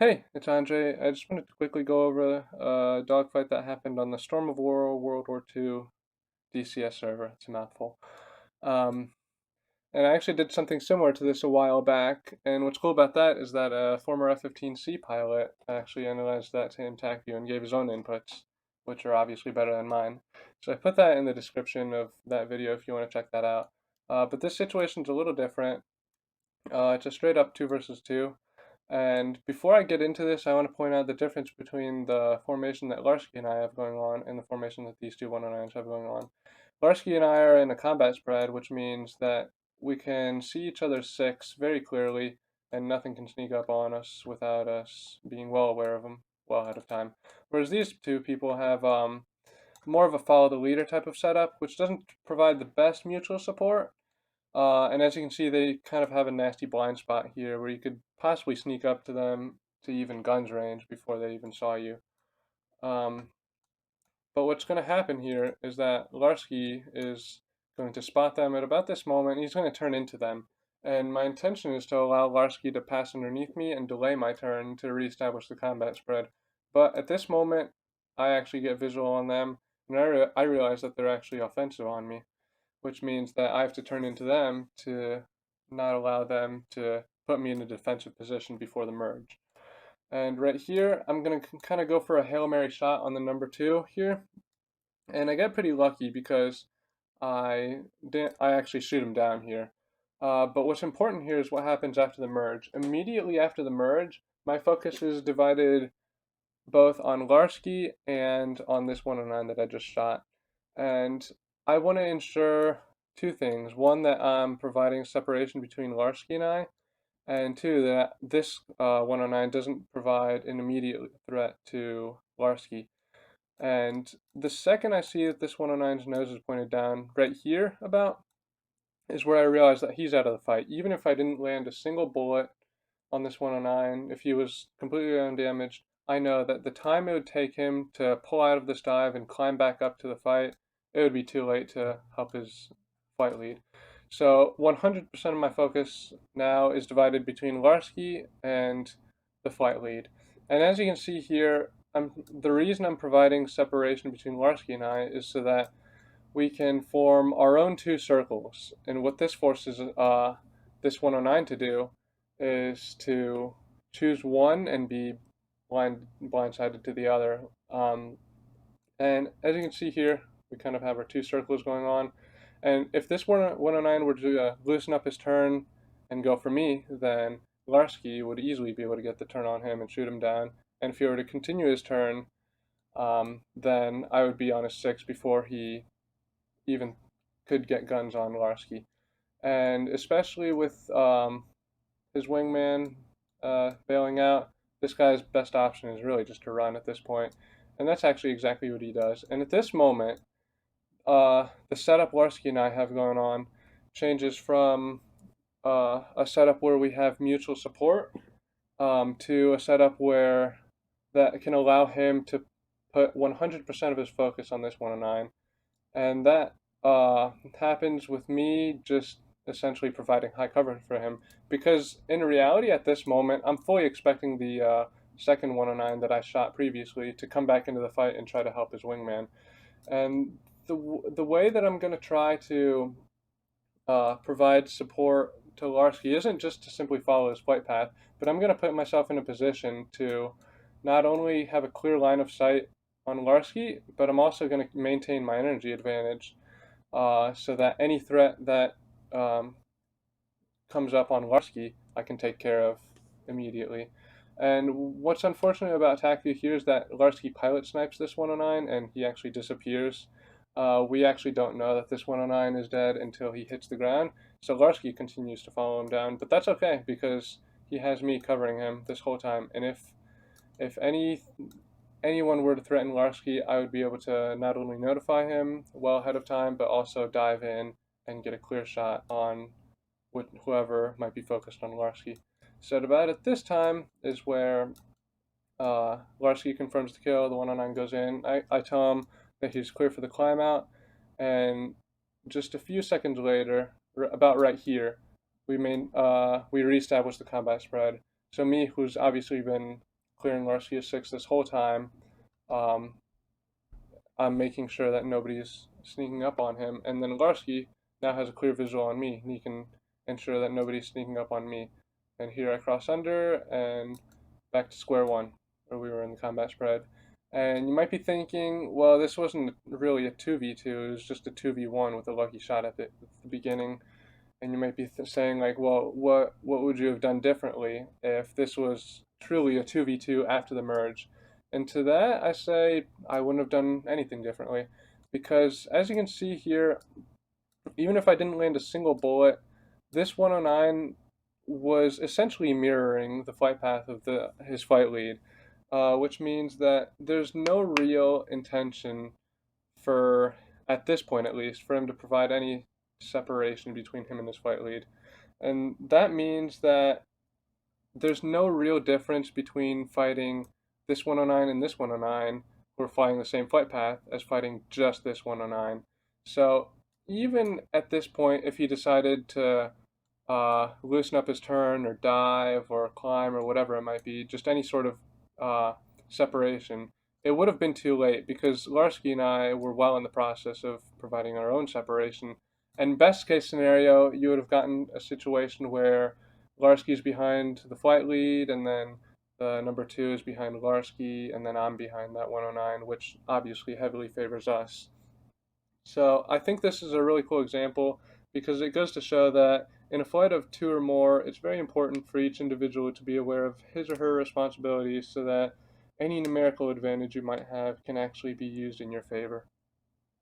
Hey, it's Andre. I just wanted to quickly go over a dogfight that happened on the Storm of War World War II DCS server. It's a mouthful. Um, and I actually did something similar to this a while back. And what's cool about that is that a former F-15C pilot actually analyzed that same attack view and gave his own inputs, which are obviously better than mine. So I put that in the description of that video if you want to check that out. But this situation's a little different. It's a straight up 2 versus 2. And before I get into this, I want to point out the difference between the formation that Larsky and I have going on and the formation that these two 109s have going on. Larsky and I are in a combat spread, which means that we can see each other's six very clearly, and nothing can sneak up on us without us being well aware of them well ahead of time. Whereas these two people have more of a follow the leader type of setup, which doesn't provide the best mutual support, and as you can see, they kind of have a nasty blind spot here where you could possibly sneak up to them to even guns range before they even saw you. Um, but what's going to happen here is that Larsky is going to spot them at about this moment. He's going to turn into them. And my intention is to allow Larsky to pass underneath me and delay my turn to reestablish the combat spread. But at this moment, I actually get visual on them, and I realize that they're actually offensive on me, which means that I have to turn into them to not allow them to put me in a defensive position before the merge. And right here, I'm going to kind of go for a Hail Mary shot on the number 2 here. And I get pretty lucky because I actually shoot him down here. But what's important here is what happens after the merge. Immediately after the merge, my focus is divided both on Larsky and on this 109 that I just shot. And I want to ensure two things. One, that I'm providing separation between Larsky and I, and two, that this 109 doesn't provide an immediate threat to Larsky. And the second I see that this 109's nose is pointed down right here about, is where I realize that he's out of the fight. Even if I didn't land a single bullet on this 109, if he was completely undamaged, I know that the time it would take him to pull out of this dive and climb back up to the fight, it would be too late to help his flight lead. So 100% of my focus now is divided between Larsky and the flight lead. And as you can see here, the reason I'm providing separation between Larsky and I is so that we can form our own two circles. And what this forces this 109 to do is to choose one and be blindsided to the other. And as you can see here, we kind of have our two circles going on. And if this 109 were to loosen up his turn and go for me, then Larsky would easily be able to get the turn on him and shoot him down. And if he were to continue his turn, then I would be on his 6 before he even could get guns on Larsky. And especially with his wingman bailing out, this guy's best option is really just to run at this point. And that's actually exactly what he does. And at this moment, the setup Larsky and I have going on changes from a setup where we have mutual support to a setup where that can allow him to put 100% of his focus on this 109. And that happens with me just essentially providing high cover for him. Because in reality, at this moment, I'm fully expecting the second 109 that I shot previously to come back into the fight and try to help his wingman. And the way that I'm going to try to provide support to Larsky isn't just to simply follow his flight path, but I'm going to put myself in a position to not only have a clear line of sight on Larsky, but I'm also going to maintain my energy advantage so that any threat that um, comes up on Larsky, I can take care of immediately. And what's unfortunate about attack view here is that Larsky pilot snipes this 109 and he actually disappears. We actually don't know that this 109 is dead until he hits the ground, so Larsky continues to follow him down, but that's okay because he has me covering him this whole time. And if anyone were to threaten Larsky, I would be able to not only notify him well ahead of time, but also dive in and get a clear shot on whoever might be focused on Larsky. So at about at this time is where Larsky confirms the kill, the 109 goes in. I tell him that he's clear for the climb out, and just a few seconds later, about right here, we reestablish the combat spread. So me, who's obviously been clearing Larsky a 6 this whole time. Um, I'm making sure that nobody's sneaking up on him, and then Larsky now has a clear visual on me, and he can ensure that nobody's sneaking up on me. And here I cross under, and back to square one, where we were in the combat spread. And you might be thinking, well, this wasn't really a 2v2, it was just a 2v1 with a lucky shot at the beginning. And you might be saying, like, well, what would you have done differently if this was truly a 2v2 after the merge? And to that, I say I wouldn't have done anything differently. Because as you can see here, even if I didn't land a single bullet, this 109 was essentially mirroring the flight path of his flight lead, which means that there's no real intention for, at this point at least, for him to provide any separation between him and his flight lead. And that means that there's no real difference between fighting this 109 and this 109 who are flying the same flight path as fighting just this 109. So even at this point, if he decided to loosen up his turn or dive or climb or whatever it might be, just any sort of separation, it would have been too late because Larsky and I were well in the process of providing our own separation. And best case scenario, you would have gotten a situation where Larsky's behind the flight lead, and then the number 2 is behind Larsky, and then I'm behind that 109, which obviously heavily favors us. So I think this is a really cool example because it goes to show that in a flight of 2 or more, it's very important for each individual to be aware of his or her responsibilities so that any numerical advantage you might have can actually be used in your favor.